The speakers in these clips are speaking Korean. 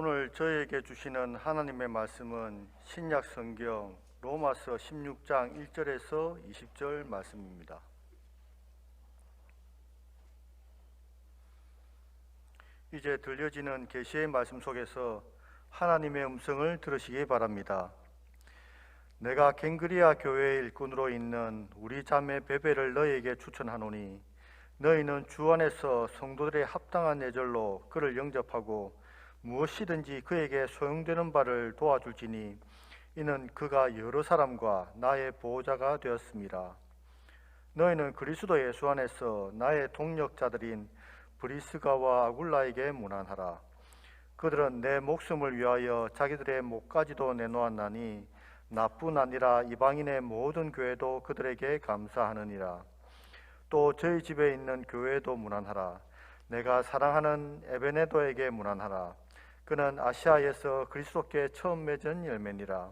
오늘 저에게 주시는 하나님의 말씀은 신약 성경 로마서 16장 1절에서 20절 말씀입니다. 이제 들려지는 계시의 말씀 속에서 하나님의 음성을 들으시기 바랍니다. 내가 갱그리아 교회의 일꾼으로 있는 우리 자매 베베를 너희에게 추천하노니 너희는 주 안에서 성도들의 합당한 예절로 그를 영접하고 무엇이든지 그에게 소용되는 바를 도와줄지니 이는 그가 여러 사람과 나의 보호자가 되었습니다. 너희는 그리스도 예수 안에서 나의 동력자들인 브리스가와 아굴라에게 문안하라. 그들은 내 목숨을 위하여 자기들의 목까지도 내놓았나니 나뿐 아니라 이방인의 모든 교회도 그들에게 감사하느니라. 또 저희 집에 있는 교회도 문안하라. 내가 사랑하는 에베네도에게 문안하라. 그는 아시아에서 그리스도께 처음 맺은 열매니라.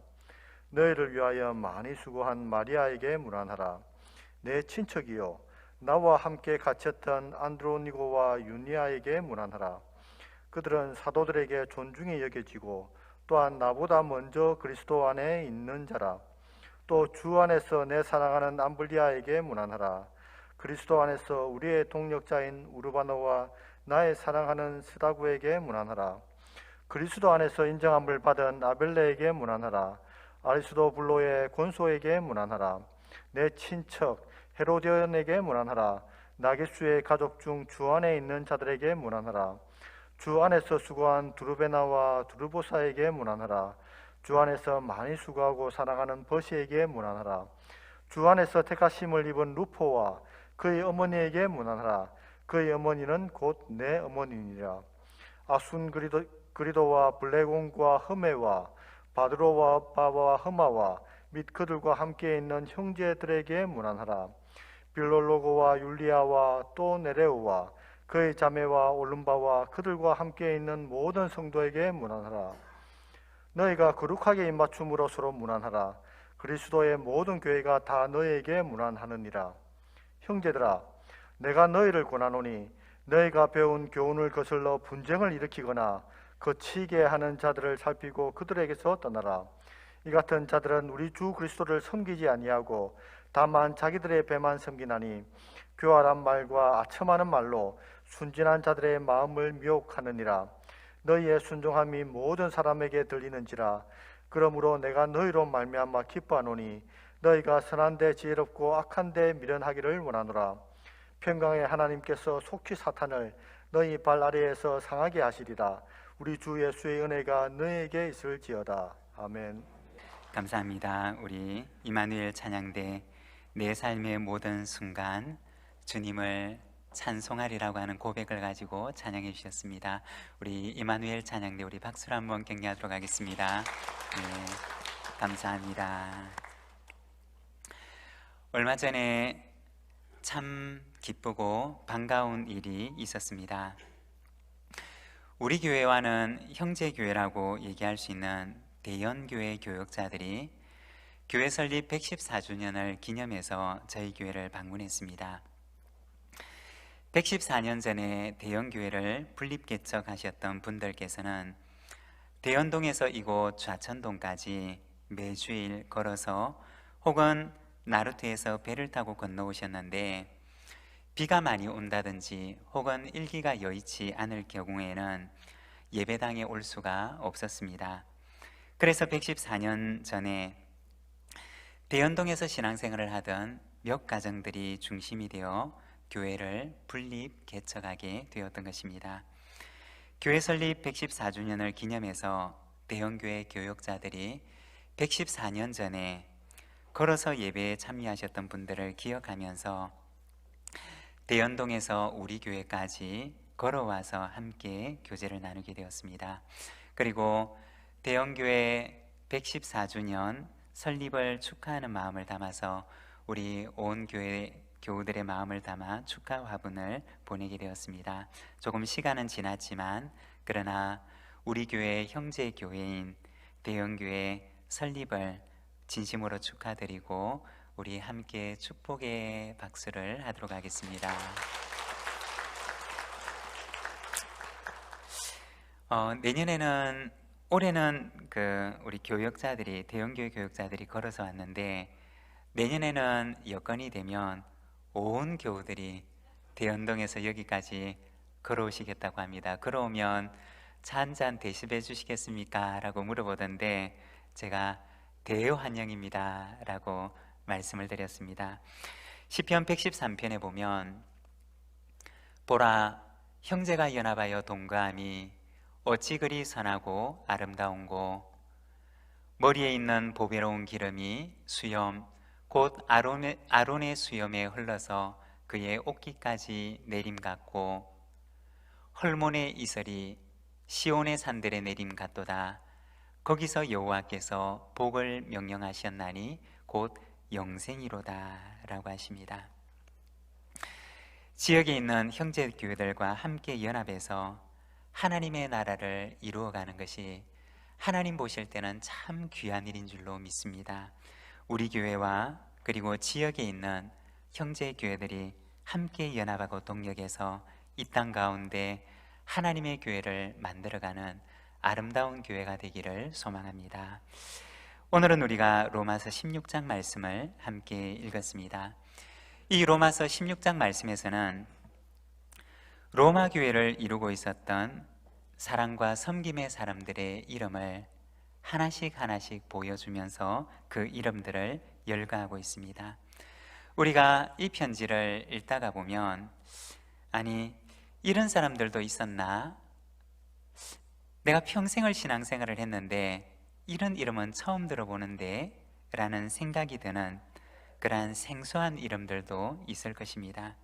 너희를 위하여 많이 수고한 마리아에게 문안하라. 내 친척이요 나와 함께 갇혔던 안드로니고와 유니아에게 문안하라. 그들은 사도들에게 존중이 여겨지고 또한 나보다 먼저 그리스도 안에 있는 자라. 또 주 안에서 내 사랑하는 암블리아에게 문안하라. 그리스도 안에서 우리의 동력자인 우르바노와 나의 사랑하는 스다구에게 문안하라. 그리스도 안에서 인정함을 받은 아벨레에게 문안하라. 아리스도블로의 권소에게 문안하라. 내 친척 헤로디온에게 문안하라. 나게수의 가족 중 주 안에 있는 자들에게 문안하라. 주 안에서 수고한 두르베나와 두르보사에게 문안하라. 주 안에서 많이 수고하고 사랑하는 버시에게 문안하라. 주 안에서 택하심을 입은 루포와 그의 어머니에게 문안하라. 그의 어머니는 곧 내 어머니니라. 아순그리도와 블레공과 흐메와 바드로와 바와 흐마와 및 그들과 함께 있는 형제들에게 문안하라. 빌롤로고와 율리아와 또 네레오와 그의 자매와 올름바와 그들과 함께 있는 모든 성도에게 문안하라. 너희가 거룩하게 입맞춤으로 서로 문안하라. 그리스도의 모든 교회가 다 너희에게 문안하느니라. 형제들아, 내가 너희를 권하노니 너희가 배운 교훈을 거슬러 분쟁을 일으키거나 거치게 하는 자들을 살피고 그들에게서 떠나라. 이 같은 자들은 우리 주 그리스도를 섬기지 아니하고 다만 자기들의 배만 섬기나니 교활한 말과 아첨하는 말로 순진한 자들의 마음을 미혹하느니라. 너희의 순종함이 모든 사람에게 들리는지라. 그러므로 내가 너희로 말미암아 기뻐하노니 너희가 선한데 지혜롭고 악한데 미련하기를 원하노라. 평강의 하나님께서 속히 사탄을 너희 발 아래에서 상하게 하시리라. 우리 주 예수의 은혜가 너희에게 있을지어다. 아멘. 감사합니다. 우리 이마누엘 찬양대 내 삶의 모든 순간 주님을 찬송하리라고 하는 고백을 가지고 찬양해 주셨습니다. 우리 이마누엘 찬양대 우리 박수로 한번 격려하도록 하겠습니다. 네, 감사합니다. 얼마 전에 참 기쁘고 반가운 일이 있었습니다. 우리 교회와는 형제교회라고 얘기할 수 있는 대연교회 교역자들이 교회 설립 114주년을 기념해서 저희 교회를 방문했습니다. 114년 전에 대연교회를 분립개척하셨던 분들께서는 대연동에서 이곳 좌천동까지 매주일 걸어서 혹은 나루트에서 배를 타고 건너오셨는데 비가 많이 온다든지 혹은 일기가 여의치 않을 경우에는 예배당에 올 수가 없었습니다. 그래서 114년 전에 대연동에서 신앙생활을 하던 몇 가정들이 중심이 되어 교회를 분립 개척하게 되었던 것입니다. 교회 설립 114주년을 기념해서 대연교회 교역자들이 114년 전에 걸어서 예배에 참여하셨던 분들을 기억하면서 대연동에서 우리 교회까지 걸어와서 함께 교제를 나누게 되었습니다. 그리고 대연교회 114주년 설립을 축하하는 마음을 담아서 우리 온 교회 교우들의 마음을 담아 축하 화분을 보내게 되었습니다. 조금 시간은 지났지만 그러나 우리 교회의 형제 교회인 대연교회 설립을 진심으로 축하드리고 우리 함께 축복의 박수를 하도록 하겠습니다. 내년에는 올해는 우리 교역자들이 대형교회 교역자들이 걸어서 왔는데 내년에는 여건이 되면 온 교우들이 대연동에서 여기까지 걸어오시겠다고 합니다. 걸어오면 차 한 잔 대접해 주시겠습니까? 라고 물어보던데 제가 대환영입니다 라고 말씀을 드렸습니다. 시편 113편에 보면 보라 형제가 연합하여 동거함이 어찌 그리 선하고 아름다운고 머리에 있는 보배로운 기름이 수염 곧 아론의 수염에 흘러서 그의 옷깃까지 내림 같고 헐몬의 이슬이 시온의 산들의 내림 같도다. 거기서 여호와께서 복을 명령하셨나니 곧 영생이로다 라고 하십니다. 지역에 있는 형제 교회들과 함께 연합해서 하나님의 나라를 이루어가는 것이 하나님 보실 때는 참 귀한 일인 줄로 믿습니다. 우리 교회와 그리고 지역에 있는 형제 교회들이 함께 연합하고 동력해서 이 땅 가운데 하나님의 교회를 만들어가는 아름다운 교회가 되기를 소망합니다. 오늘은 우리가 로마서 16장 말씀을 함께 읽었습니다. 이 로마서 16장 말씀에서는 로마 교회를 이루고 있었던 사랑과 섬김의 사람들의 이름을 하나씩 하나씩 보여주면서 그 이름들을 열거하고 있습니다. 우리가 이 편지를 읽다가 보면 아니 이런 사람들도 있었나? 내가 평생을 신앙생활을 했는데 이런 이름은 처음 들어보는데 라는 생각이 드는 그러한 생소한 이름들도 있을 것입니다.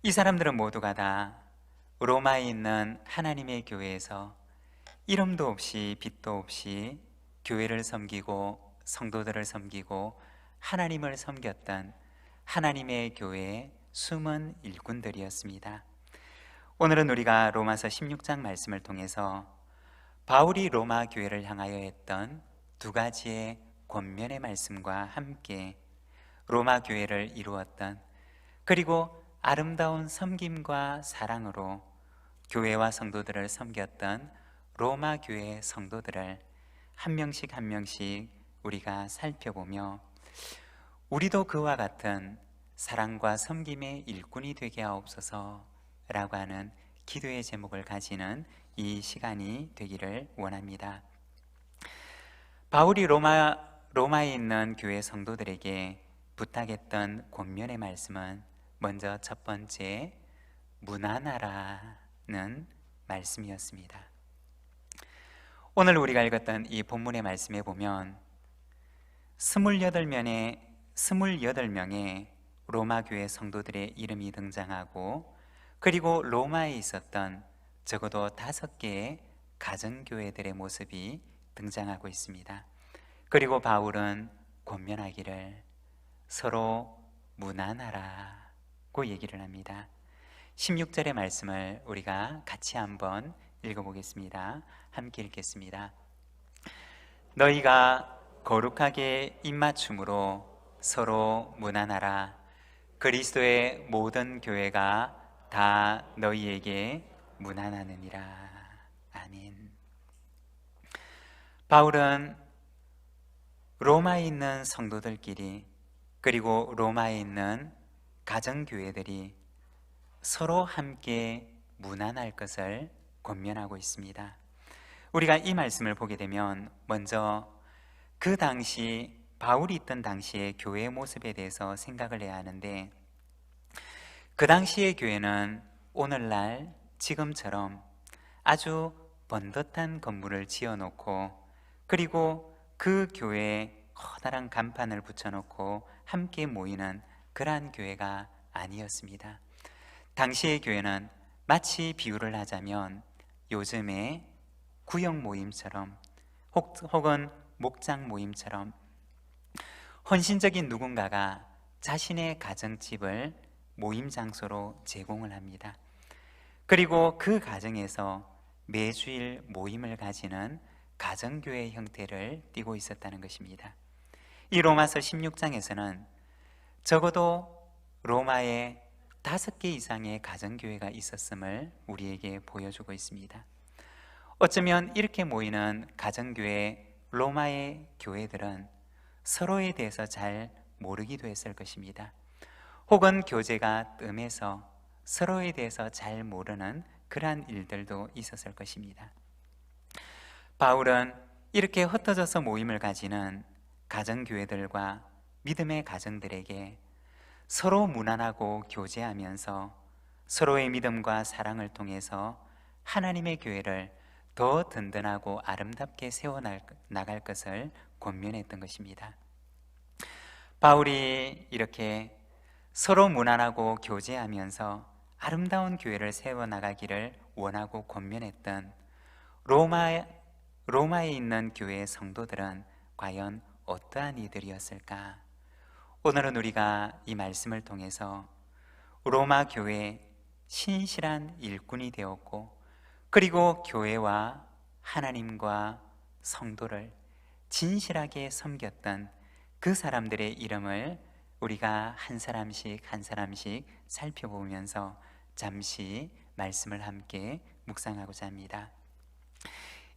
이 사람들은 모두가 다 로마에 있는 하나님의 교회에서 이름도 없이 빛도 없이 교회를 섬기고 성도들을 섬기고 하나님을 섬겼던 하나님의 교회의 숨은 일꾼들이었습니다. 오늘은 우리가 로마서 16장 말씀을 통해서 바울이 로마 교회를 향하여 했던 두 가지의 권면의 말씀과 함께 로마 교회를 이루었던 그리고 아름다운 섬김과 사랑으로 교회와 성도들을 섬겼던 로마 교회의 성도들을 한 명씩 한 명씩 우리가 살펴보며 우리도 그와 같은 사랑과 섬김의 일꾼이 되게 하옵소서 라고 하는 기도의 제목을 가지는 이 시간이 되기를 원합니다. 바울이 로마에 있는 교회 성도들에게 부탁했던 권면의 말씀은 먼저 첫 번째 무난하라는 말씀이었습니다. 오늘 우리가 읽었던 이 본문의 말씀에 보면 28명의 로마 교회 성도들의 이름이 등장하고 그리고 로마에 있었던 적어도 5개의 가정교회들의 모습이 등장하고 있습니다. 그리고 바울은 권면하기를 서로 무난하라고 얘기를 합니다. 16절의 말씀을 우리가 같이 한번 읽어보겠습니다. 함께 읽겠습니다. 너희가 거룩하게 입맞춤으로 서로 무난하라. 그리스도의 모든 교회가 다 너희에게 무난하느니라. 아멘. 바울은 로마에 있는 성도들끼리 그리고 로마에 있는 가정교회들이 서로 함께 무난할 것을 권면하고 있습니다. 우리가 이 말씀을 보게 되면 먼저 그 당시 바울이 있던 당시의 교회의 모습에 대해서 생각을 해야 하는데 그 당시의 교회는 오늘날 지금처럼 아주 번듯한 건물을 지어놓고 그리고 그 교회에 커다란 간판을 붙여놓고 함께 모이는 그러한 교회가 아니었습니다. 당시의 교회는 마치 비유를 하자면 요즘의 구역 모임처럼 혹은 목장 모임처럼 헌신적인 누군가가 자신의 가정집을 모임 장소로 제공을 합니다. 그리고 그 가정에서 매주일 모임을 가지는 가정교회 형태를 띠고 있었다는 것입니다. 이 로마서 16장에서는 적어도 로마에 5개 이상의 가정교회가 있었음을 우리에게 보여주고 있습니다. 어쩌면 이렇게 모이는 가정교회 로마의 교회들은 서로에 대해서 잘 모르기도 했을 것입니다. 혹은 교제가 뜸해서 서로에 대해서 잘 모르는 그러한 일들도 있었을 것입니다. 바울은 이렇게 흩어져서 모임을 가지는 가정교회들과 믿음의 가정들에게 서로 무난하고 교제하면서 서로의 믿음과 사랑을 통해서 하나님의 교회를 더 든든하고 아름답게 세워나갈 것을 권면했던 것입니다. 바울이 이렇게 서로 무난하고 교제하면서 아름다운 교회를 세워나가기를 원하고 권면했던 로마에 있는 교회의 성도들은 과연 어떠한 이들이었을까? 오늘은 우리가 이 말씀을 통해서 로마 교회의 신실한 일꾼이 되었고, 그리고 교회와 하나님과 성도를 진실하게 섬겼던 그 사람들의 이름을 우리가 한 사람씩 한 사람씩 살펴보면서 잠시 말씀을 함께 묵상하고자 합니다.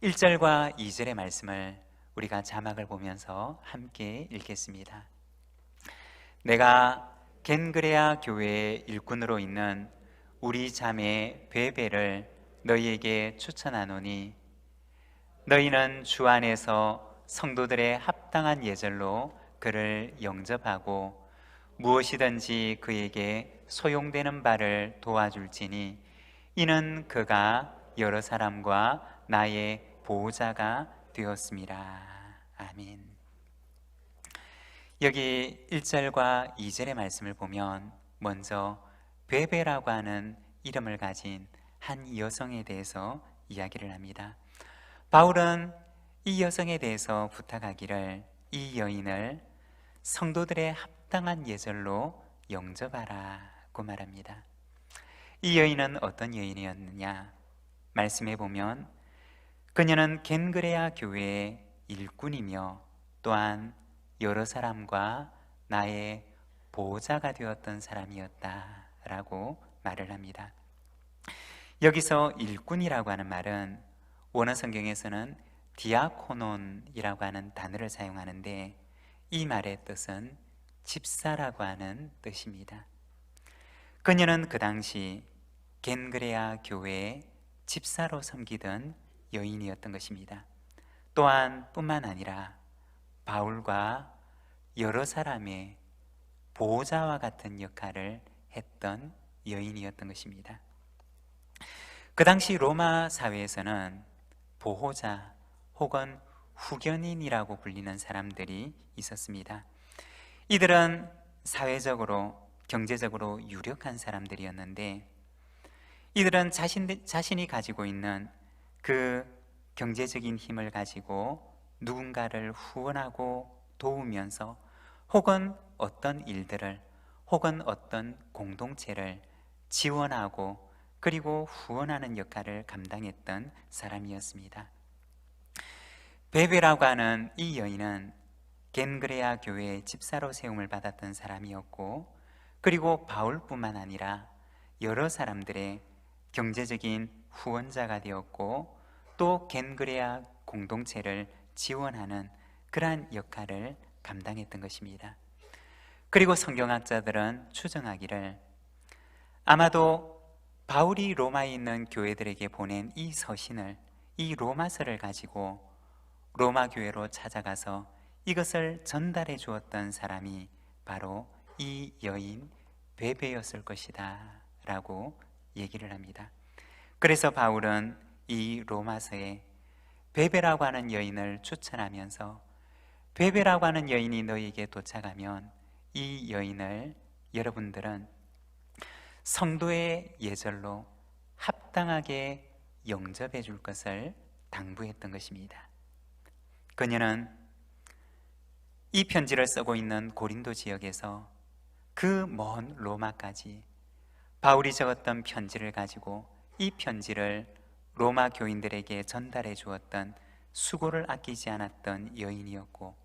1절과 2절의 말씀을 우리가 자막을 보면서 함께 읽겠습니다. 내가 겐그레아 교회의 일꾼으로 있는 우리 자매 베베를 너희에게 추천하노니 너희는 주 안에서 성도들의 합당한 예절로 그를 영접하고 무엇이든지 그에게 소용되는 바를 도와줄지니 이는 그가 여러 사람과 나의 보호자가 되었습니다. 아멘. 여기 1절과 2절의 말씀을 보면 먼저 베베라고 하는 이름을 가진 한 여성에 대해서 이야기를 합니다. 바울은 이 여성에 대해서 부탁하기를 이 여인을 성도들의 합당한 예절로 영접하라고 말합니다. 이 여인은 어떤 여인이었느냐? 말씀해 보면 그녀는 겐그레아 교회의 일꾼이며 또한 여러 사람과 나의 보호자가 되었던 사람이었다라고 말을 합니다. 여기서 일꾼이라고 하는 말은 원어 성경에서는 디아코논이라고 하는 단어를 사용하는데 이 말의 뜻은 집사라고 하는 뜻입니다. 그녀는 그 당시 겐그레아 교회의 집사로 섬기던 여인이었던 것입니다. 또한 뿐만 아니라 바울과 여러 사람의 보호자와 같은 역할을 했던 여인이었던 것입니다. 그 당시 로마 사회에서는 보호자 혹은 후견인이라고 불리는 사람들이 있었습니다. 이들은 사회적으로 경제적으로 유력한 사람들이었는데 이들은 자신이 가지고 있는 그 경제적인 힘을 가지고 누군가를 후원하고 도우면서 혹은 어떤 일들을 혹은 어떤 공동체를 지원하고 그리고 후원하는 역할을 감당했던 사람이었습니다. 베베라고 하는 이 여인은 겐그레아 교회의 집사로 세움을 받았던 사람이었고 그리고 바울뿐만 아니라 여러 사람들의 경제적인 후원자가 되었고 또 겐그레아 공동체를 지원하는 그러한 역할을 감당했던 것입니다. 그리고 성경학자들은 추정하기를 아마도 바울이 로마에 있는 교회들에게 보낸 이 서신을, 이 로마서를 가지고 로마 교회로 찾아가서 이것을 전달해 주었던 사람이 바로 이 여인 베베였을 것이다 라고 얘기를 합니다. 그래서 바울은 이 로마서에 베베라고 하는 여인을 추천하면서 베베라고 하는 여인이 너희에게 도착하면 이 여인을 여러분들은 성도의 예절로 합당하게 영접해 줄 것을 당부했던 것입니다. 그녀는 이 편지를 쓰고 있는 고린도 지역에서 그 먼 로마까지 바울이 적었던 편지를 가지고 이 편지를 로마 교인들에게 전달해 주었던 수고를 아끼지 않았던 여인이었고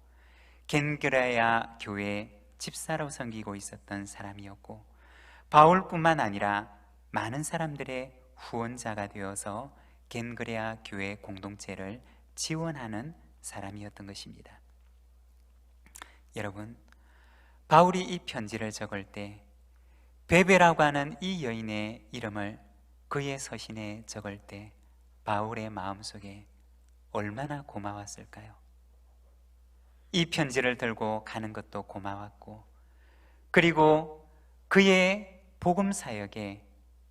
겐그레아 교회 집사로 섬기고 있었던 사람이었고 바울뿐만 아니라 많은 사람들의 후원자가 되어서 겐그레아 교회 공동체를 지원하는 사람이었던 것입니다. 여러분, 바울이 이 편지를 적을 때 베베라고 하는 이 여인의 이름을 그의 서신에 적을 때 바울의 마음속에 얼마나 고마웠을까요? 이 편지를 들고 가는 것도 고마웠고, 그리고 그의 복음 사역에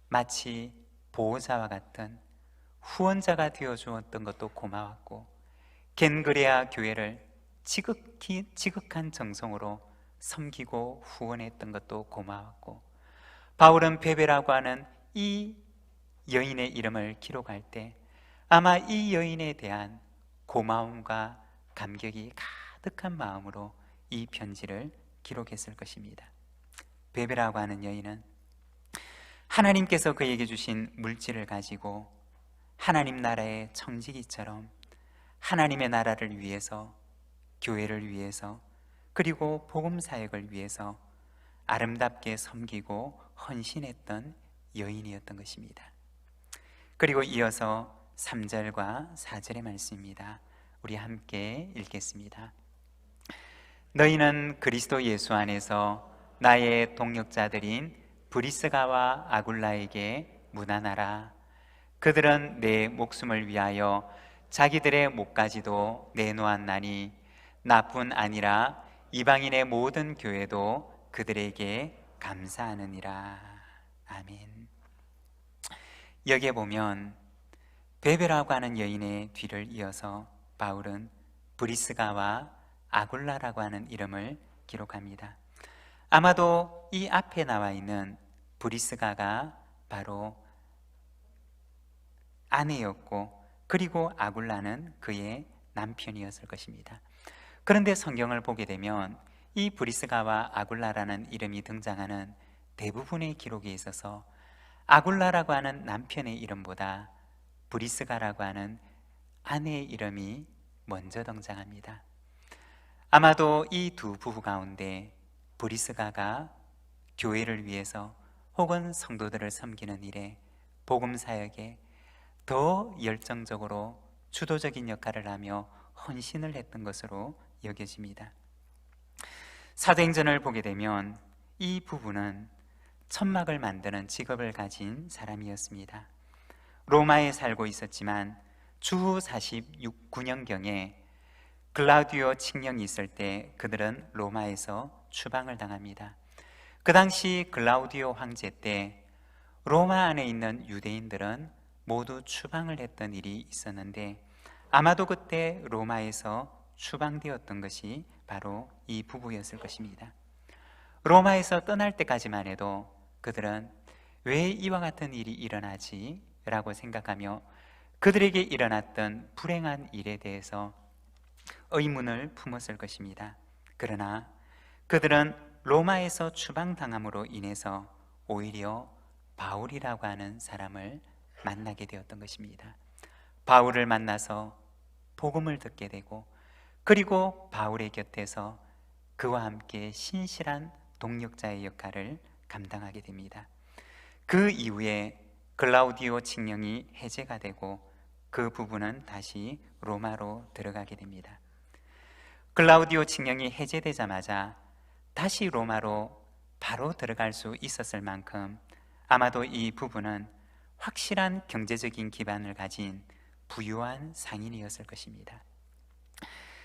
마치 보호자와 같은 후원자가 되어 주었던 것도 고마웠고, 겐그레아 교회를 지극한 정성으로 섬기고 후원했던 것도 고마웠고, 바울은 베베라고 하는 이 여인의 이름을 기록할 때 아마 이 여인에 대한 고마움과 감격이 가득한 마음으로 이 편지를 기록했을 것입니다. 베베라고 하는 여인은 하나님께서 그에게 주신 물질을 가지고 하나님 나라의 청지기처럼 하나님의 나라를 위해서, 교회를 위해서, 그리고 복음 사역을 위해서 아름답게 섬기고 헌신했던 여인이었던 것입니다. 그리고 이어서 3절과 4절의 말씀입니다. 우리 함께 읽겠습니다. 너희는 그리스도 예수 안에서 나의 동역자들인 브리스가와 아굴라에게 문안하라. 그들은 내 목숨을 위하여 자기들의 목까지도 내놓았나니 나뿐 아니라 이방인의 모든 교회도 그들에게 감사하느니라. 아멘. 여기에 보면 베베라고 하는 여인의 뒤를 이어서 바울은 브리스가와 아굴라라고 하는 이름을 기록합니다. 아마도 이 앞에 나와 있는 브리스가가 바로 아내였고, 그리고 아굴라는 그의 남편이었을 것입니다. 그런데 성경을 보게 되면 이 브리스가와 아굴라라는 이름이 등장하는 대부분의 기록에 있어서 아굴라라고 하는 남편의 이름보다 브리스가라고 하는 아내의 이름이 먼저 등장합니다. 아마도 이 두 부부 가운데 브리스가가 교회를 위해서 혹은 성도들을 섬기는 일에, 복음 사역에 더 열정적으로 주도적인 역할을 하며 헌신을 했던 것으로 여겨집니다. 사도행전을 보게 되면 이 부부는 천막을 만드는 직업을 가진 사람이었습니다. 로마에 살고 있었지만 주후 49년경에 글라우디오 칙령이 있을 때 그들은 로마에서 추방을 당합니다. 그 당시 글라우디오 황제 때 로마 안에 있는 유대인들은 모두 추방을 했던 일이 있었는데, 아마도 그때 로마에서 추방되었던 것이 바로 이 부부였을 것입니다. 로마에서 떠날 때까지만 해도 그들은 왜 이와 같은 일이 일어나지? 라고 생각하며 그들에게 일어났던 불행한 일에 대해서 의문을 품었을 것입니다. 그러나 그들은 로마에서 추방당함으로 인해서 오히려 바울이라고 하는 사람을 만나게 되었던 것입니다. 바울을 만나서 복음을 듣게 되고, 그리고 바울의 곁에서 그와 함께 신실한 동역자의 역할을 감당하게 됩니다. 그 이후에 글라우디오 칙령이 해제가 되고 그 부부는 다시 로마로 들어가게 됩니다. 글라우디오 칙령이 해제되자마자 다시 로마로 바로 들어갈 수 있었을 만큼 아마도 이 부부는 확실한 경제적인 기반을 가진 부유한 상인이었을 것입니다.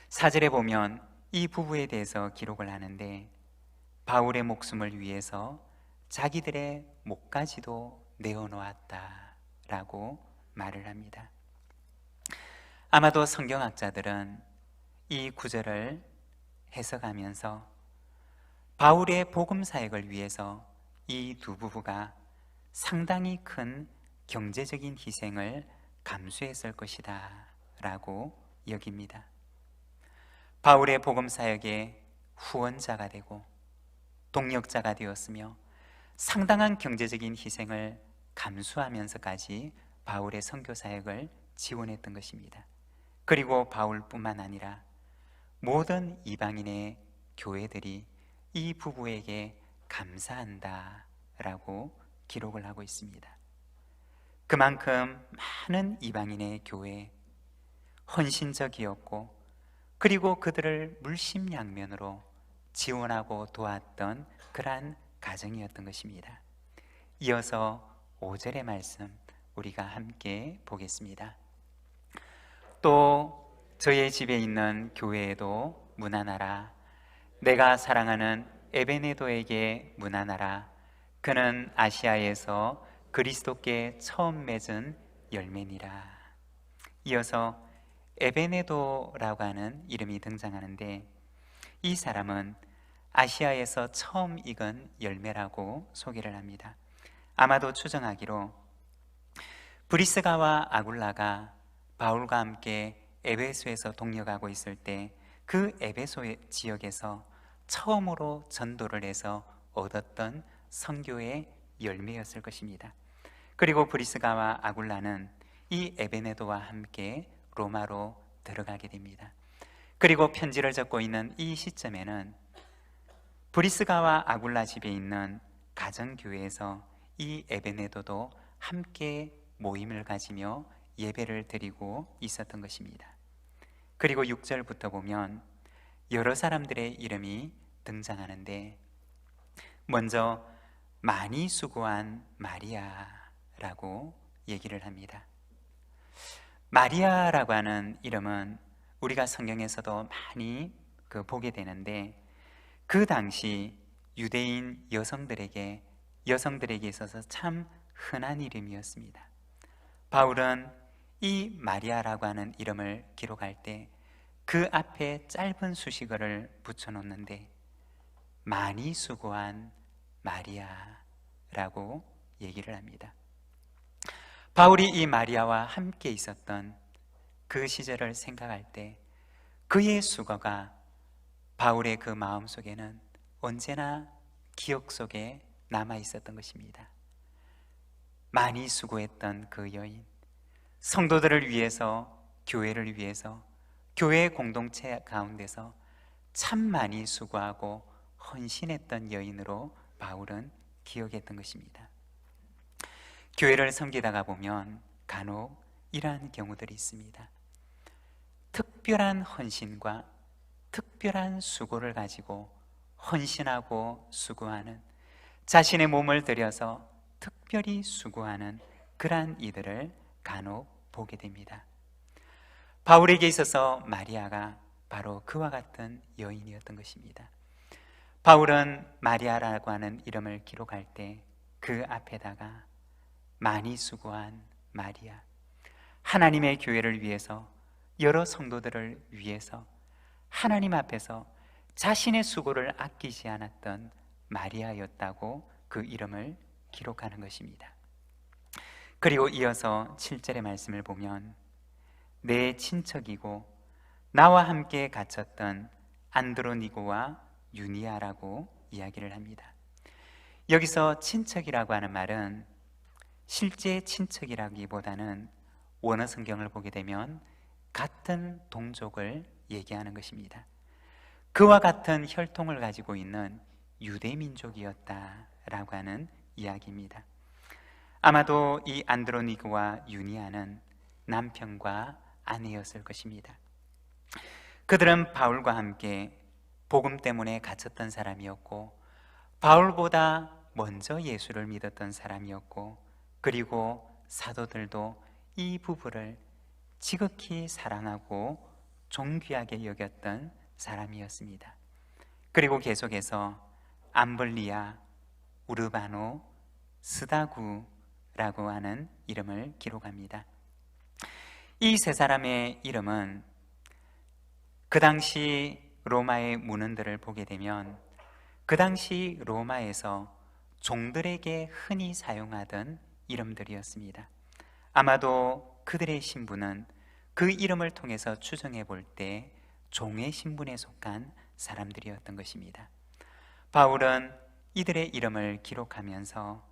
4절에 보면 이 부부에 대해서 기록을 하는데, 바울의 목숨을 위해서 자기들의 목까지도 내어놓았다라고 말을 합니다. 아마도 성경학자들은 이 구절을 해석하면서 바울의 복음 사역을 위해서 이 두 부부가 상당히 큰 경제적인 희생을 감수했을 것이다 라고 여깁니다. 바울의 복음 사역의 후원자가 되고 동력자가 되었으며 상당한 경제적인 희생을 감수하면서까지 바울의 선교 사역을 지원했던 것입니다. 그리고 바울뿐만 아니라 모든 이방인의 교회들이 이 부부에게 감사한다 라고 기록을 하고 있습니다. 그만큼 많은 이방인의 교회 헌신적이었고, 그리고 그들을 물심양면으로 지원하고 도왔던 그러한 가정이었던 것입니다. 이어서 5절의 말씀 우리가 함께 보겠습니다. 또 저의 집에 있는 교회에도 문안하라. 내가 사랑하는 에베네도에게 문안하라. 그는 아시아에서 그리스도께 처음 맺은 열매니라. 이어서 에베네도라고 하는 이름이 등장하는데, 이 사람은 아시아에서 처음 익은 열매라고 소개를 합니다. 아마도 추정하기로 브리스가와 아굴라가 바울과 함께 에베소에서 동역하고 있을 때 그 에베소 지역에서 처음으로 전도를 해서 얻었던 선교의 열매였을 것입니다. 그리고 브리스가와 아굴라는 이 에베네도와 함께 로마로 들어가게 됩니다. 그리고 편지를 적고 있는 이 시점에는 브리스가와 아굴라 집에 있는 가정교회에서 이 에베네도도 함께 모임을 가지며 예배를 드리고 있었던 것입니다. 그리고 6절부터 보면 여러 사람들의 이름이 등장하는데, 먼저 많이 수고한 마리아라고 얘기를 합니다. 마리아라고 하는 이름은 우리가 성경에서도 많이 보게 되는데, 그 당시 유대인 여성들에게 있어서 참 흔한 이름이었습니다. 바울은 이 마리아라고 하는 이름을 기록할 때 그 앞에 짧은 수식어를 붙여놓는데, 많이 수고한 마리아라고 얘기를 합니다. 바울이 이 마리아와 함께 있었던 그 시절을 생각할 때 그의 수고가 바울의 그 마음 속에는 언제나 기억 속에 남아 있었던 것입니다. 많이 수고했던 그 여인, 성도들을 위해서, 교회를 위해서, 교회 공동체 가운데서 참 많이 수고하고 헌신했던 여인으로 바울은 기억했던 것입니다. 교회를 섬기다가 보면 간혹 이러한 경우들이 있습니다. 특별한 헌신과 특별한 수고를 가지고 헌신하고 수고하는, 자신의 몸을 들여서 특별히 수고하는 그러한 이들을 간혹 보게 됩니다. 바울에게 있어서 마리아가 바로 그와 같은 여인이었던 것입니다. 바울은 마리아라고 하는 이름을 기록할 때 그 앞에다가 많이 수고한 마리아, 하나님의 교회를 위해서, 여러 성도들을 위해서 하나님 앞에서 자신의 수고를 아끼지 않았던 마리아였다고 그 이름을 기록하는 것입니다. 그리고 이어서 7절의 말씀을 보면 내 친척이고 나와 함께 갇혔던 안드로니고와 유니아라고 이야기를 합니다. 여기서 친척이라고 하는 말은 실제 친척이라기보다는 원어 성경을 보게 되면 같은 동족을 얘기하는 것입니다. 그와 같은 혈통을 가지고 있는 유대 민족이었다라고 하는 이야기입니다. 아마도 이 안드로니고와 유니아는 남편과 아내였을 것입니다. 그들은 바울과 함께 복음 때문에 갇혔던 사람이었고, 바울보다 먼저 예수를 믿었던 사람이었고, 그리고 사도들도 이 부부를 지극히 사랑하고 존귀하게 여겼던 사람이었습니다. 그리고 계속해서 암블리아, 우르바노, 스다구라고 하는 이름을 기록합니다. 이 세 사람의 이름은 그 당시 로마의 문헌들을 보게 되면 그 당시 로마에서 종들에게 흔히 사용하던 이름들이었습니다. 아마도 그들의 신분은 그 이름을 통해서 추정해 볼 때 종의 신분에 속한 사람들이었던 것입니다. 바울은 이들의 이름을 기록하면서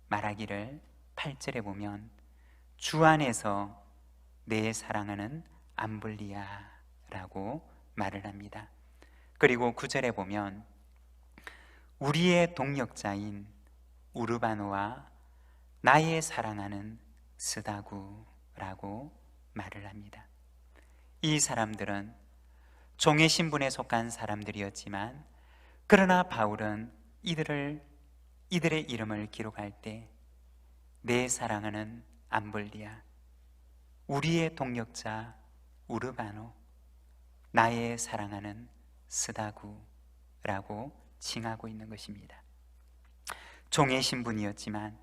말하기를 8절에 보면 주 안에서 내 사랑하는 암블리아라고 말을 합니다. 그리고 9절에 보면 우리의 동역자인 우르바노와 나의 사랑하는 스다구라고 말을 합니다. 이 사람들은 종의 신분에 속한 사람들이었지만, 그러나 바울은 이들의 이름을 기록할 때 내 사랑하는 암블리아, 우리의 동력자 우르바노, 나의 사랑하는 스다구라고 칭하고 있는 것입니다. 종의 신분이었지만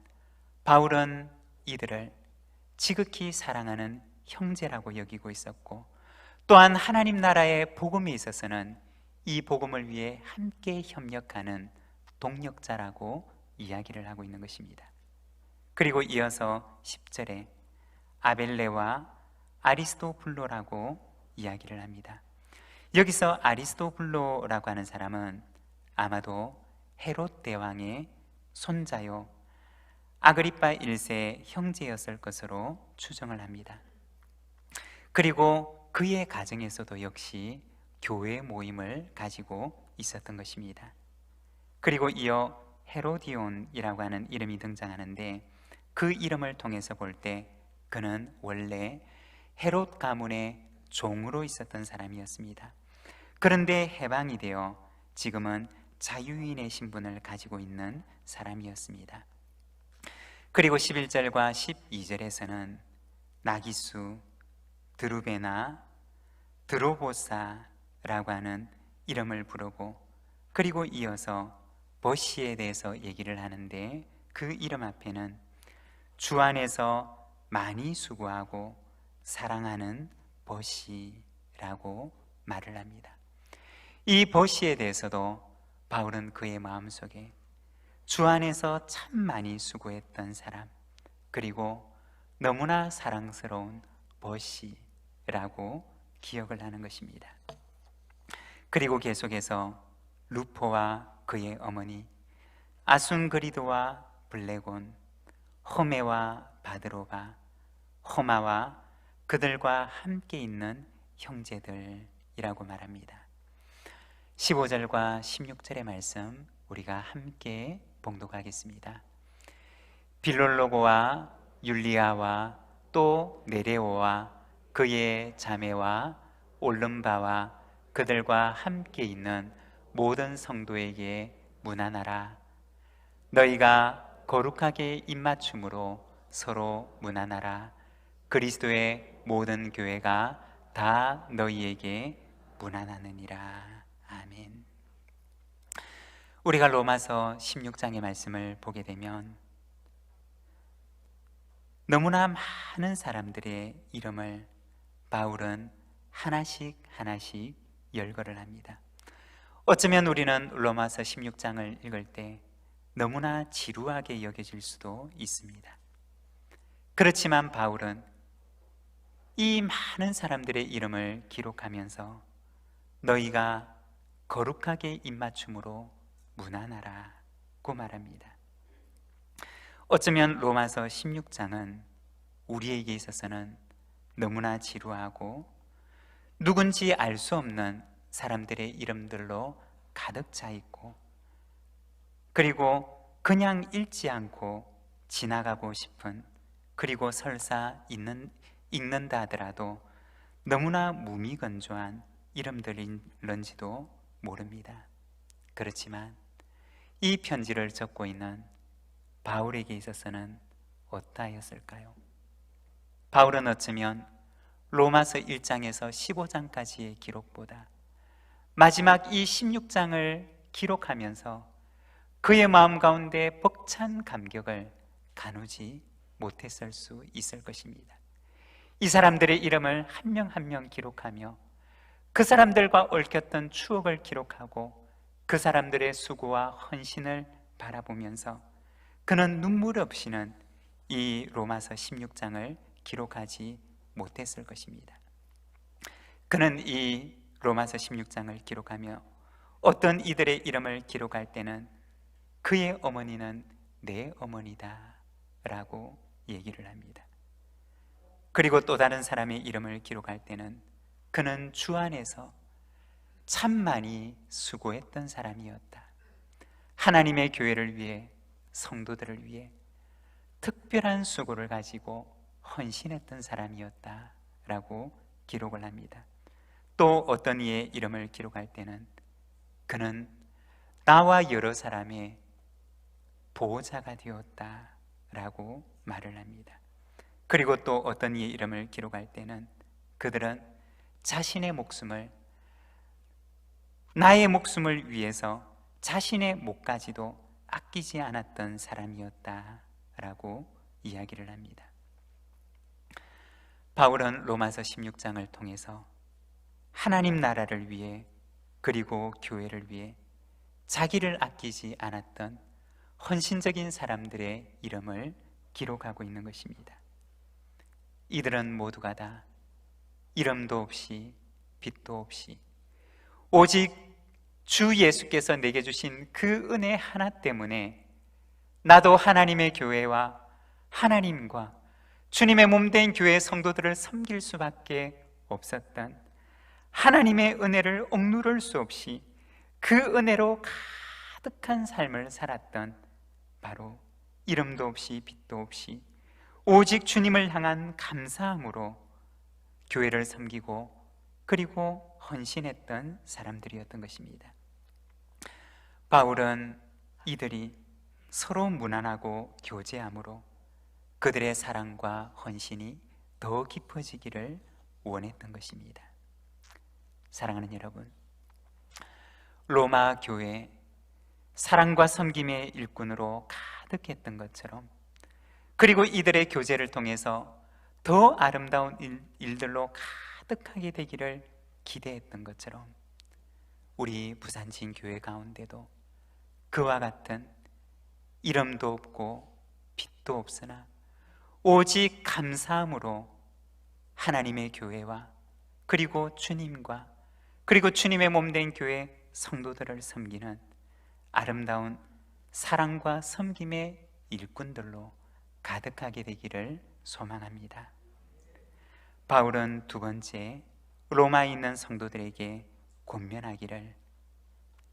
바울은 이들을 지극히 사랑하는 형제라고 여기고 있었고, 또한 하나님 나라의 복음에 있어서는 이 복음을 위해 함께 협력하는 동력자라고 이야기를 하고 있는 것입니다. 그리고 이어서 10절에 아벨레와 아리스토블로라고 이야기를 합니다. 여기서 아리스토블로라고 하는 사람은 아마도 헤롯 대왕의 손자요 아그리파 1세 형제였을 것으로 추정을 합니다. 그리고 그의 가정에서도 역시 교회 모임을 가지고 있었던 것입니다. 그리고 이어 헤로디온이라고 하는 이름이 등장하는데, 그 이름을 통해서 볼 때 그는 원래 헤롯 가문의 종으로 있었던 사람이었습니다. 그런데 해방이 되어 지금은 자유인의 신분을 가지고 있는 사람이었습니다. 그리고 11절과 12절에서는 나기수, 드루베나, 드로보사라고 하는 이름을 부르고, 그리고 이어서 버시에 대해서 얘기를 하는데, 그 이름 앞에는 주 안에서 많이 수고하고 사랑하는 버시라고 말을 합니다. 이 버시에 대해서도 바울은 그의 마음속에 주 안에서 참 많이 수고했던 사람, 그리고 너무나 사랑스러운 버시라고 기억을 하는 것입니다. 그리고 계속해서 루포와 그의 어머니, 아순그리도와 블레곤, 호메와 바드로바, 호마와 그들과 함께 있는 형제들이라고 말합니다. 15절과 16절의 말씀 우리가 함께 봉독하겠습니다. 빌롤로고와 율리아와 또 네레오와 그의 자매와 올름바와 그들과 함께 있는 모든 성도에게 문안하라. 너희가 거룩하게 입맞춤으로 서로 문안하라. 그리스도의 모든 교회가 다 너희에게 문안하느니라. 아멘. 우리가 로마서 16장의 말씀을 보게 되면 너무나 많은 사람들의 이름을 바울은 하나씩 열거를 합니다. 어쩌면 우리는 로마서 16장을 읽을 때 너무나 지루하게 여겨질 수도 있습니다. 그렇지만 바울은 이 많은 사람들의 이름을 기록하면서 너희가 거룩하게 입맞춤으로 문안하라고 말합니다. 어쩌면 로마서 16장은 우리에게 있어서는 너무나 지루하고 누군지 알 수 없는 사람들의 이름들로 가득 차 있고, 그리고 그냥 읽지 않고 지나가고 싶은, 그리고 설사 읽는다 하더라도 너무나 무미건조한 이름들인지도 모릅니다. 그렇지만 이 편지를 적고 있는 바울에게 있어서는 어떠하였을까요? 바울은 어쩌면 로마서 1장에서 15장까지의 기록보다 마지막 이 16장을 기록하면서 그의 마음 가운데 벅찬 감격을 가누지 못했을 수 있을 것입니다. 이 사람들의 이름을 한 명 한 명 기록하며 그 사람들과 얽혔던 추억을 기록하고 그 사람들의 수고와 헌신을 바라보면서 그는 눈물 없이는 이 로마서 16장을 기록하지 못했을 것입니다. 그는 이 로마서 16장을 기록하며 어떤 이들의 이름을 기록할 때는 그의 어머니는 내 어머니다 라고 얘기를 합니다. 그리고 또 다른 사람의 이름을 기록할 때는 그는 주 안에서 참 많이 수고했던 사람이었다. 하나님의 교회를 위해, 성도들을 위해 특별한 수고를 가지고 헌신했던 사람이었다라고 기록을 합니다. 또 어떤 이의 이름을 기록할 때는 그는 나와 여러 사람의 보호자가 되었다라고 말을 합니다. 그리고 또 어떤 이의 이름을 기록할 때는 그들은 자신의 목숨을, 나의 목숨을 위해서 자신의 목까지도 아끼지 않았던 사람이었다라고 이야기를 합니다. 바울은 로마서 16장을 통해서 하나님 나라를 위해 그리고 교회를 위해 자기를 아끼지 않았던 헌신적인 사람들의 이름을 기록하고 있는 것입니다. 이들은 모두가 다 이름도 없이 빛도 없이 오직 주 예수께서 내게 주신 그 은혜 하나 때문에 나도 하나님의 교회와 하나님과 주님의 몸된 교회 성도들을 섬길 수밖에 없었던, 하나님의 은혜를 억누를 수 없이 그 은혜로 가득한 삶을 살았던, 바로 이름도 없이 빛도 없이 오직 주님을 향한 감사함으로 교회를 섬기고 그리고 헌신했던 사람들이었던 것입니다. 바울은 이들이 서로 무난하고 교제함으로 그들의 사랑과 헌신이 더 깊어지기를 원했던 것입니다. 사랑하는 여러분, 로마 교회 사랑과 섬김의 일꾼으로 가득했던 것처럼, 그리고 이들의 교제를 통해서 더 아름다운 일들로 가득하게 되기를 기대했던 것처럼 우리 부산진 교회 가운데도 그와 같은 이름도 없고 빛도 없으나 오직 감사함으로 하나님의 교회와 그리고 주님과 그리고 주님의 몸된 교회 성도들을 섬기는 아름다운 사랑과 섬김의 일꾼들로 가득하게 되기를 소망합니다. 바울은 두 번째, 로마에 있는 성도들에게 권면하기를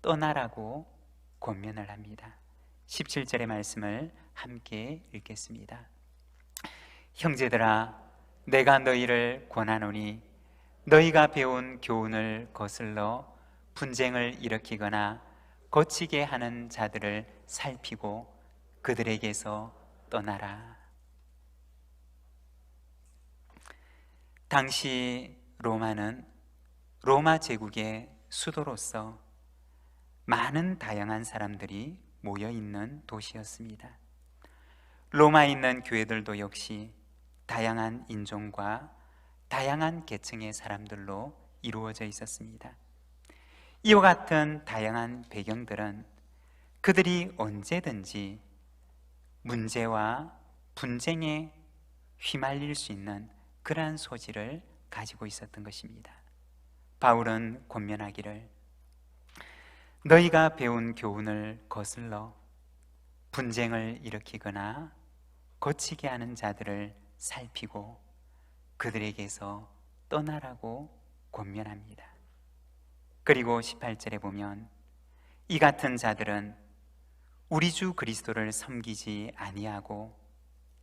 떠나라고 권면을 합니다. 17절의 말씀을 함께 읽겠습니다. 형제들아, 내가 너희를 권하노니 너희가 배운 교훈을 거슬러 분쟁을 일으키거나 거치게 하는 자들을 살피고 그들에게서 떠나라. 당시 로마는 로마 제국의 수도로서 많은 다양한 사람들이 모여 있는 도시였습니다. 로마에 있는 교회들도 역시 다양한 인종과 다양한 계층의 사람들로 이루어져 있었습니다. 이와 같은 다양한 배경들은 그들이 언제든지 문제와 분쟁에 휘말릴 수 있는 그러한 소지를 가지고 있었던 것입니다. 바울은 권면하기를 너희가 배운 교훈을 거슬러 분쟁을 일으키거나 거치게 하는 자들을 살피고 그들에게서 떠나라고 권면합니다. 그리고 18절에 보면 이 같은 자들은 우리 주 그리스도를 섬기지 아니하고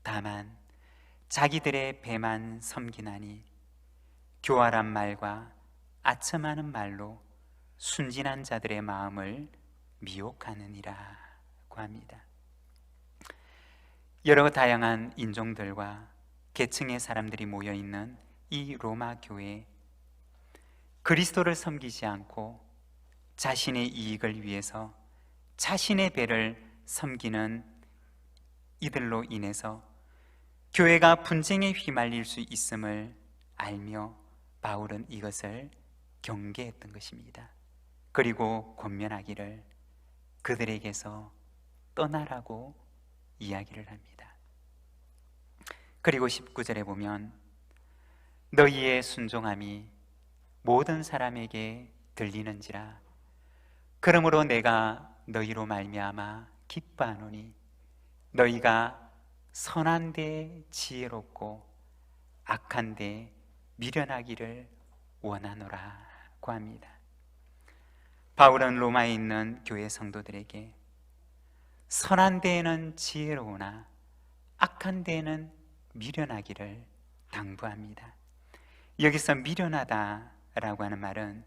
다만 자기들의 배만 섬기나니 교활한 말과 아첨하는 말로 순진한 자들의 마음을 미혹하느니라고 합니다. 여러 다양한 인종들과 계층의 사람들이 모여 있는 이 로마 교회에 그리스도를 섬기지 않고 자신의 이익을 위해서 자신의 배를 섬기는 이들로 인해서 교회가 분쟁에 휘말릴 수 있음을 알며 바울은 이것을 경계했던 것입니다. 그리고 권면하기를 그들에게서 떠나라고 이야기를 합니다. 그리고 19절에 보면 너희의 순종함이 모든 사람에게 들리는지라 그러므로 내가 너희로 말미암아 기뻐하노니 너희가 선한 데 지혜롭고 악한 데 미련하기를 원하노라고 합니다. 바울은 로마에 있는 교회 성도들에게 선한 데에는 지혜로우나 악한 데에는 미련하기를 당부합니다. 여기서 미련하다라고 하는 말은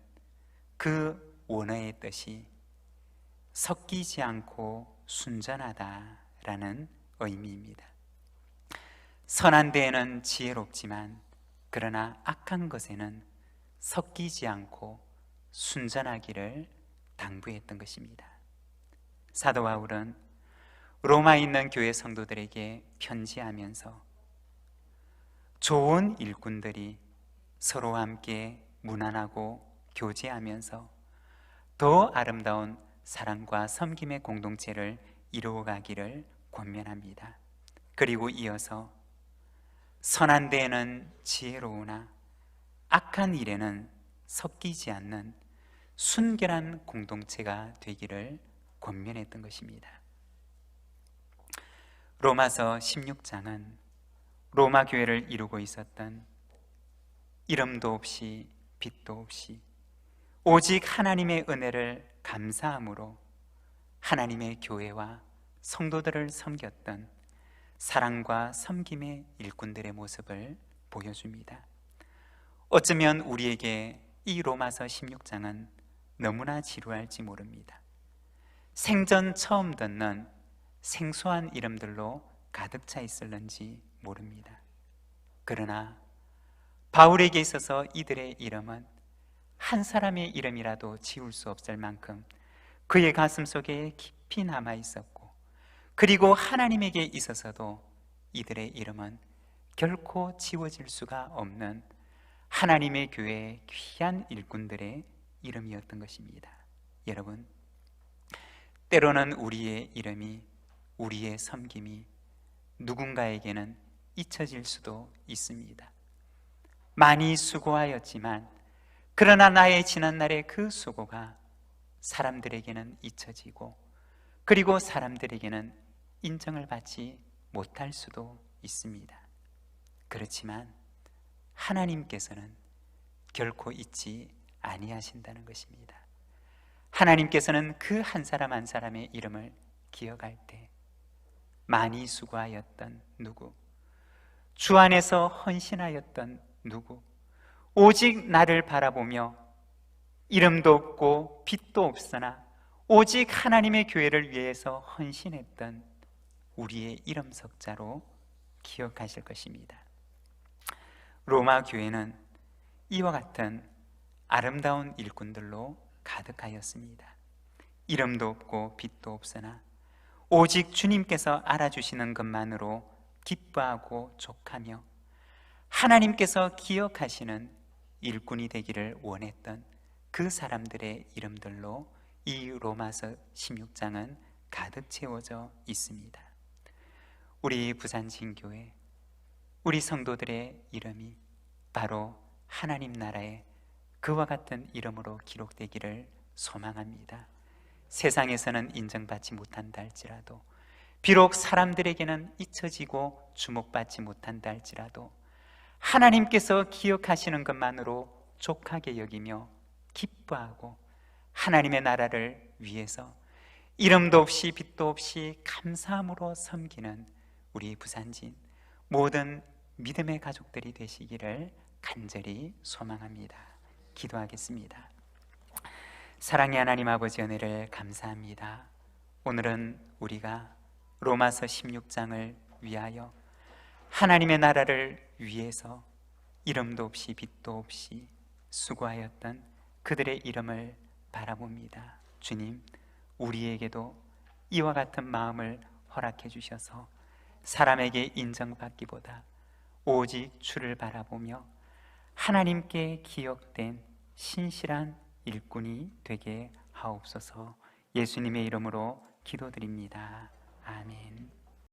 그 원어의 뜻이 섞이지 않고 순전하다라는 의미입니다. 선한 데에는 지혜롭지만 그러나 악한 것에는 섞이지 않고 순전하기를 당부했던 것입니다. 사도 바울은 로마에 있는 교회 성도들에게 편지하면서 좋은 일꾼들이 서로 함께 무난하고 교제하면서 더 아름다운 사랑과 섬김의 공동체를 이루어가기를 권면합니다. 그리고 이어서 선한 데에는 지혜로우나 악한 일에는 섞이지 않는 순결한 공동체가 되기를 권면했던 것입니다. 로마서 16장은 로마 교회를 이루고 있었던 이름도 없이 빛도 없이 오직 하나님의 은혜를 감사함으로 하나님의 교회와 성도들을 섬겼던 사랑과 섬김의 일꾼들의 모습을 보여줍니다. 어쩌면 우리에게 이 로마서 16장은 너무나 지루할지 모릅니다. 생전 처음 듣는 생소한 이름들로 가득 차 있을는지 모릅니다. 그러나 바울에게 있어서 이들의 이름은 한 사람의 이름이라도 지울 수 없을 만큼 그의 가슴 속에 깊이 남아 있었고, 그리고 하나님에게 있어서도 이들의 이름은 결코 지워질 수가 없는 하나님의 교회의 귀한 일꾼들의 이름이었던 것입니다. 여러분, 때로는 우리의 이름이, 우리의 섬김이 누군가에게는 잊혀질 수도 있습니다. 많이 수고하였지만 그러나 나의 지난날의 그 수고가 사람들에게는 잊혀지고, 그리고 사람들에게는 인정을 받지 못할 수도 있습니다. 그렇지만 하나님께서는 결코 잊지 아니하신다는 것입니다. 하나님께서는 그 한 사람 한 사람의 이름을 기억할 때 많이 수고하였던 누구, 주 안에서 헌신하였던 누구, 오직 나를 바라보며 이름도 없고 빛도 없으나 오직 하나님의 교회를 위해서 헌신했던 우리의 이름 석자로 기억하실 것입니다. 로마 교회는 이와 같은 아름다운 일꾼들로 가득하였습니다. 이름도 없고 빛도 없으나 오직 주님께서 알아주시는 것만으로 기뻐하고 족하며 하나님께서 기억하시는 일꾼이 되기를 원했던 그 사람들의 이름들로 이 로마서 16장은 가득 채워져 있습니다. 우리 부산진교회, 우리 성도들의 이름이 바로 하나님 나라에 그와 같은 이름으로 기록되기를 소망합니다. 세상에서는 인정받지 못한다 할지라도, 비록 사람들에게는 잊혀지고 주목받지 못한다 할지라도 하나님께서 기억하시는 것만으로 족하게 여기며 기뻐하고 하나님의 나라를 위해서 이름도 없이 빛도 없이 감사함으로 섬기는 우리 부산진 모든 믿음의 가족들이 되시기를 간절히 소망합니다. 기도하겠습니다. 사랑의 하나님 아버지, 은혜를 감사합니다. 오늘은 우리가 로마서 16장을 위하여 하나님의 나라를 위해서 이름도 없이 빛도 없이 수고하였던 그들의 이름을 바라봅니다. 주님, 우리에게도 이와 같은 마음을 허락해 주셔서 사람에게 인정받기보다 오직 주를 바라보며 하나님께 기억된 신실한 일꾼이 되게 하옵소서. 예수님의 이름으로 기도드립니다. 아멘.